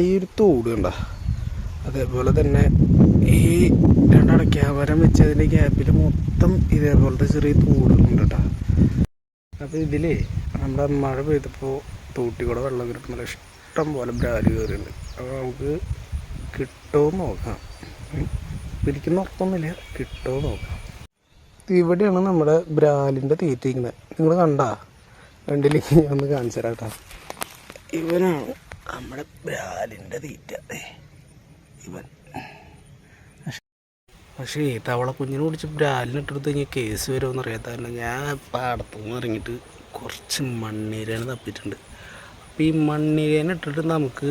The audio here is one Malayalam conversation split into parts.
ഈ ഒരു തോട് കണ്ട, അതേപോലെ തന്നെ ഈ രണ്ടടയ്ക്കാമരം വെച്ചതിൻ്റെ ഗ്യാപ്പിൽ മൊത്തം ഇതേപോലത്തെ ചെറിയ തോടുകളുണ്ട് കേട്ടോ. അപ്പോൾ ഇതിൽ നമ്മുടെ മഴ പെയ്തപ്പോൾ തോട്ടിക്കൂടെ വെള്ളം കിട്ടുമ്പോൾ ഇഷ്ടം പോലെ ബ്രാല് കയറിയുണ്ട്. അപ്പോൾ നമുക്ക് കിട്ടുമെന്ന് നോക്കാം. പിടിക്കുന്ന ഉറപ്പൊന്നുമില്ല, കിട്ടുമെന്ന് നോക്കാം. ഇവിടെയാണ് നമ്മുടെ ബ്രാലിൻ്റെ തീറ്റിക്കുന്നത്. നിങ്ങൾ കണ്ടാ? കണ്ടില്ലെങ്കിൽ ഞാൻ ഒന്ന് കാണിച്ചു തരാം കേട്ടോ. ഇവനാണ് നമ്മുടെ ബ്രാലിൻ്റെ തീറ്റ. ഇവൻ പക്ഷേ തവള കുഞ്ഞിനെ പിടിച്ച് ബ്രാലിനിട്ടെടുത്ത് കഴിഞ്ഞാൽ കേസ് വരുമെന്ന് അറിയാത്തല്ല. ഞാൻ പാടത്തുനിന്ന് ഇറങ്ങിയിട്ട് കുറച്ച് മണ്ണീരേനെ തപ്പിയിട്ടുണ്ട്. അപ്പോൾ ഈ മണ്ണീരേനെ ഇട്ടിട്ട് നമുക്ക്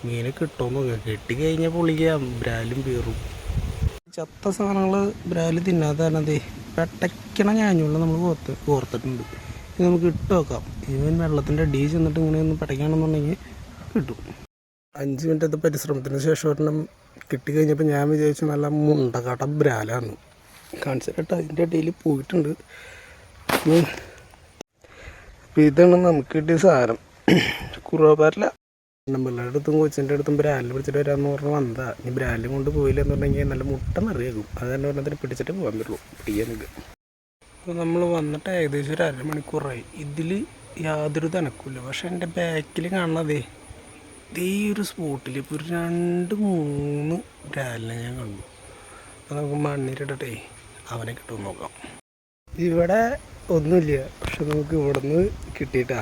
മീനെ കിട്ടുമെന്ന് നോക്കാം. കെട്ടിക്കഴിഞ്ഞാൽ പൊളിക്കാം, ബ്രാലും പേറും. ചത്ത സാധനങ്ങൾ ബ്രാല് തിന്നാത്ത തന്നെ പെട്ടയ്ക്കണ ഞാഞ്ഞുള്ള നമ്മൾ കോർത്തിട്ടുണ്ട്. ഇത് നമുക്ക് ഇട്ട് വെക്കാം. ഇവൻ വെള്ളത്തിൻ്റെ അടിയിൽ ചെന്നിട്ട് ഇങ്ങനെ ഒന്ന് പെട്ടയ്ക്കുകയാണെന്നുണ്ടെങ്കിൽ കിട്ടും. 5 മിനിറ്റത്തെ പരിശ്രമത്തിന് ശേഷം ഒരെണ്ണം കിട്ടിക്കഴിഞ്ഞപ്പോൾ ഞാൻ വിചാരിച്ചു നല്ല മുണ്ടക്കാട്ട ബ്രാലാണ്. കാണിച്ചിട്ട് അതിൻ്റെ ഇടയിൽ പോയിട്ടുണ്ട്. അപ്പോൾ ഇതാണ് നമുക്ക് കിട്ടിയ സാധനം. കുറവല്ല. പിള്ളേരുടെ അടുത്തും കൊച്ചിൻ്റെ അടുത്തും ബ്രാലിൽ പിടിച്ചിട്ട് വരാമെന്ന് പറഞ്ഞ് വന്നതാ. ഇനി ബ്രാലിലും കൊണ്ട് പോയില്ല എന്നുണ്ടെങ്കിൽ നല്ല മുട്ട നിറയാകും. അത് തന്നെ ഒരെണ്ണത്തിന് പിടിച്ചിട്ട് പോകാൻ പറ്റുള്ളൂ, പിടിക്കാനൊക്കെ. അപ്പോൾ നമ്മൾ വന്നിട്ട് ഏകദേശം ഒരു അരമണിക്കൂറായി. ഇതിൽ യാതൊരു തനക്കില്ല. പക്ഷെ എൻ്റെ ബാക്കിൽ കാണുന്നതേ ഈ ഒരു സ്പോട്ടിൽ ഇപ്പോൾ ഒരു 2-3 ബ്രാലിനെ ഞാൻ കണ്ടു. അപ്പോൾ നമുക്ക് മണ്ണിലിടട്ടെ അവനെ കിട്ടുമെന്ന് നോക്കാം. ഇവിടെ ഒന്നുമില്ല, പക്ഷെ നമുക്ക് ഇവിടെ നിന്ന് കിട്ടിയിട്ടാ.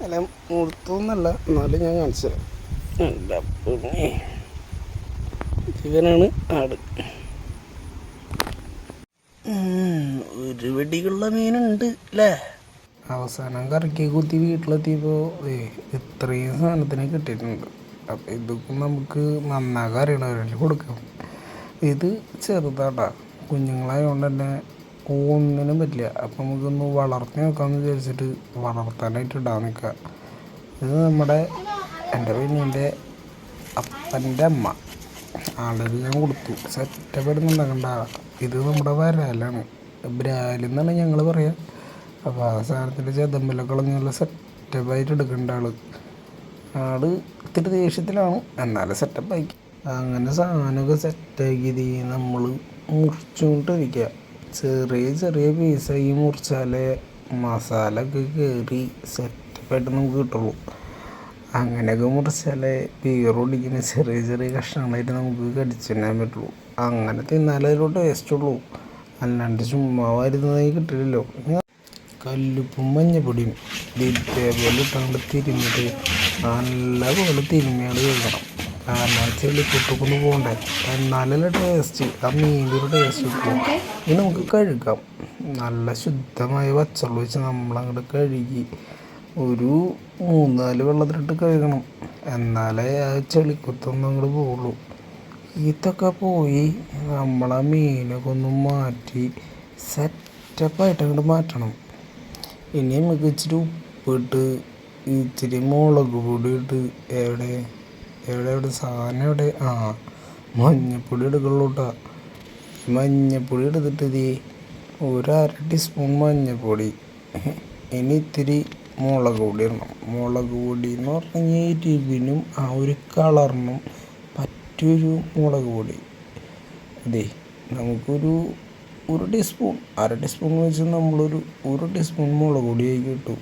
അല്ല മുഴുത്തൊന്നല്ല, എന്നാലും ഞാൻ കാണിച്ചു തരാം. ഇവനാണ് ആട്. ഒരു വെടിയുള്ള മീനുണ്ട് അല്ലേ. അവസാനം കറക്കി കുത്തി വീട്ടിലെത്തിയപ്പോൾ ഇത്രയും സാധനത്തിന് കിട്ടിയിട്ടുണ്ട്. അപ്പം ഇതൊക്കെ നമുക്ക് നന്നാക്കാൻ അറിയണവരിൽ കൊടുക്കാം. ഇത് ചെറുതാട്ടാ, കുഞ്ഞുങ്ങളായതുകൊണ്ട് തന്നെ ഒന്നിനും പറ്റില്ല. അപ്പം നമുക്കൊന്ന് വളർത്തി നോക്കാമെന്ന് വിചാരിച്ചിട്ട് വളർത്താനായിട്ട് ഇടാൻ നിൽക്കുക. ഇത് എൻ്റെ പിന്നെ അപ്പൻ്റെ അമ്മ ആളുകൾ ഞാൻ കൊടുത്തു. സെറ്റപ്പെടുന്നുണ്ടാകണ്ട. ഇത് നമ്മുടെ വരാലാണ്, ബ്രാലെന്നാണ് ഞങ്ങൾ പറയുക. അപ്പോൾ ആ സാധനത്തിൻ്റെ ചെതമ്പലൊക്കെ കളഞ്ഞുള്ള സെറ്റപ്പായിട്ട് എടുക്കേണ്ട ആള് ഇത്തിരി ദേഷ്യത്തിലാണ്, എന്നാലും സെറ്റപ്പായി. അങ്ങനെ സാധനമൊക്കെ സെറ്റാക്കിയത് നമ്മൾ മുറിച്ചുകൊണ്ടിരിക്കുക. ചെറിയ ചെറിയ പീസായി മുറിച്ചാലേ മസാല ഒക്കെ കയറി സെറ്റപ്പായിട്ട് നമുക്ക് കിട്ടുള്ളൂ. അങ്ങനെയൊക്കെ മുറിച്ചാലേ പീറൊടിക്കുന്ന ചെറിയ ചെറിയ കഷ്ണങ്ങളായിട്ട് നമുക്ക് കടിച്ചു തിന്നാൻ പറ്റുള്ളൂ. അങ്ങനെ തിന്നാലേ ഒരു ടേസ്റ്റുള്ളൂ, അല്ലാണ്ട് ചുമ്മാ വരുന്നതായി കിട്ടില്ലല്ലോ. കല്ലുപ്പും മഞ്ഞപ്പൊടിയും ഇതേപോലെ ഇട്ടാണ്ട് തിരുമ്മിട്ട് നല്ലപോലെ തിരുമ്മിയാണ്ട് കഴിക്കണം. കാരണം ചെളിക്കുട്ടൊക്കൊന്ന് പോകണ്ടേ, എന്നാലല്ലേ ടേസ്റ്റ്, ആ മീൻ്റെ ഒരു ടേസ്റ്റ് കിട്ടും. ഇത് നമുക്ക് കഴുകാം. നല്ല ശുദ്ധമായ പച്ചവെള്ളം വെച്ച് നമ്മളങ്ങോട്ട് കഴുകി ഒരു 3-4 വെള്ളത്തിലിട്ട് കഴുകണം. എന്നാലേ ആ ചെളിക്കുത്തൊന്നും അങ്ങോട്ട് പോകുള്ളൂ. ഇതൊക്കെ പോയി നമ്മളാ മീനൊക്കെ ഒന്ന് മാറ്റി സെറ്റപ്പായിട്ട് അങ്ങോട്ട് മാറ്റണം. ഇനി നമുക്ക് ഇച്ചിരി ഉപ്പിട്ട് ഇച്ചിരി മുളക് പൊടി ഇട്ട് എവിടെ സാധനം എവിടെ മഞ്ഞപ്പൊടി എടുക്കുള്ളൂ കേട്ടോ. മഞ്ഞപ്പൊടി എടുത്തിട്ട് ഒരു 1/2 ടീസ്പൂൺ മഞ്ഞപ്പൊടി, ഇനി ഇത്തിരി മുളക് പൊടി ഇടണം. മുളക് പൊടി എന്ന് പറഞ്ഞാൽ എരിവിനും ആ ഒരു കളറിനും പറ്റിയൊരു മുളക് പൊടി. നമുക്കൊരു 1 ടീസ്പൂൺ 1/2 ടീസ്പൂൺ വെച്ച് നമ്മളൊരു 1 ടീസ്പൂൺ മുളക് പൊടിയായി കിട്ടും.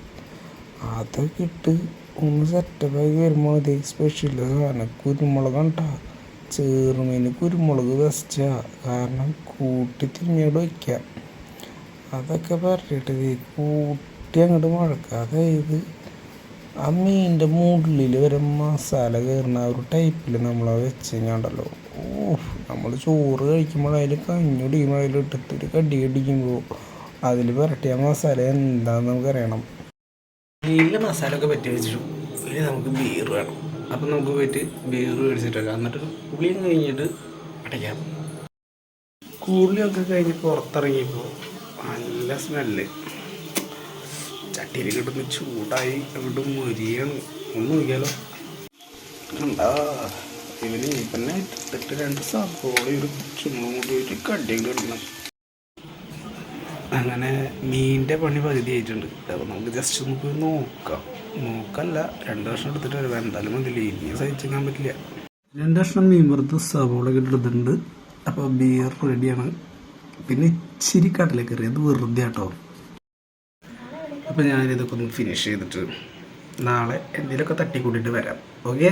അതൊക്കെ ഇട്ട് ഒന്ന് സെറ്റപ്പായി വരുമ്പോൾ അതേ സ്പെഷ്യൽ സാധനം കുരുമുളകാണ് കേട്ടോ. ചെറുമീൻ കുരുമുളക് വെച്ചാ കാരണം കൂട്ടി തിരിഞ്ഞോട് വയ്ക്കാം. അതൊക്കെ പറഞ്ഞിട്ട് കൂട്ടി അങ്ങോട്ട് മുഴക്കുക. അതായത് ആ മീനിൻ്റെ മുള്ളിൽ വരെ മസാല കയറുന്ന ആ ഒരു ടൈപ്പിൽ നമ്മളത് വെച്ച് കഴിഞ്ഞാണ്ടല്ലോ, നമ്മൾ ചോറ് കഴിക്കുമ്പോൾ അതിൽ കഞ്ഞൊടിക്കുമ്പോൾ അതിലിട്ടിട്ട് കടി കടിക്കുമ്പോൾ അതിൽ പുരട്ടിയ മസാല എന്താണെന്ന് നമുക്കറിയണം. മീനിലെ മസാല ഒക്കെ പറ്റി വെച്ചിട്ടു ഇനി നമുക്ക് ബീർ വേണം. അപ്പം നമുക്ക് പോയിട്ട് ബീർ മേടിച്ചിട്ടേക്കാം. എന്നിട്ട് കുളിയും കഴിഞ്ഞിട്ട് അടയ്ക്കാം. കുളിയൊക്കെ കഴിഞ്ഞ് പുറത്തിറങ്ങിയപ്പോൾ നല്ല സ്മെല്ല്. ചട്ടിയിൽ കിട്ടുന്ന ചൂടായി അങ്ങോട്ട് മൊരിയാണ്. ഒന്ന് നോക്കിയാലോ. എന്താ ഇവന് പിന്നെ ഇട്ടിട്ട് 2 സപ്പോള ഒരു ചുമ്മും കൂടി ഒരു കടിയും കിടണം. അങ്ങനെ മീനിൻ്റെ പണി പകുതി ആയിട്ടുണ്ട്. അപ്പോൾ നമുക്ക് ജസ്റ്റ് ഒന്ന് പോയി നോക്കാം. നോക്കല്ല 2 വർഷം എടുത്തിട്ട് വരും. എന്തായാലും മതില്ല, ഇനി സഹിച്ചേക്കാൻ പറ്റില്ല. 2 വർഷം മീൻ വറുത്ത് സവോള ഇട്ടിട്ടുണ്ട്. അപ്പോൾ ബിയർ റെഡിയാണ്. പിന്നെ ഇച്ചിരി കടലക്കറി, അത് വെറുതെ കേട്ടോ. അപ്പോൾ ഞാനിതൊക്കെ ഒന്ന് ഫിനിഷ് ചെയ്തിട്ട് നാളെ എന്തെങ്കിലുമൊക്കെ തട്ടിക്കൂട്ടിയിട്ട് വരാം. ഓക്കെ.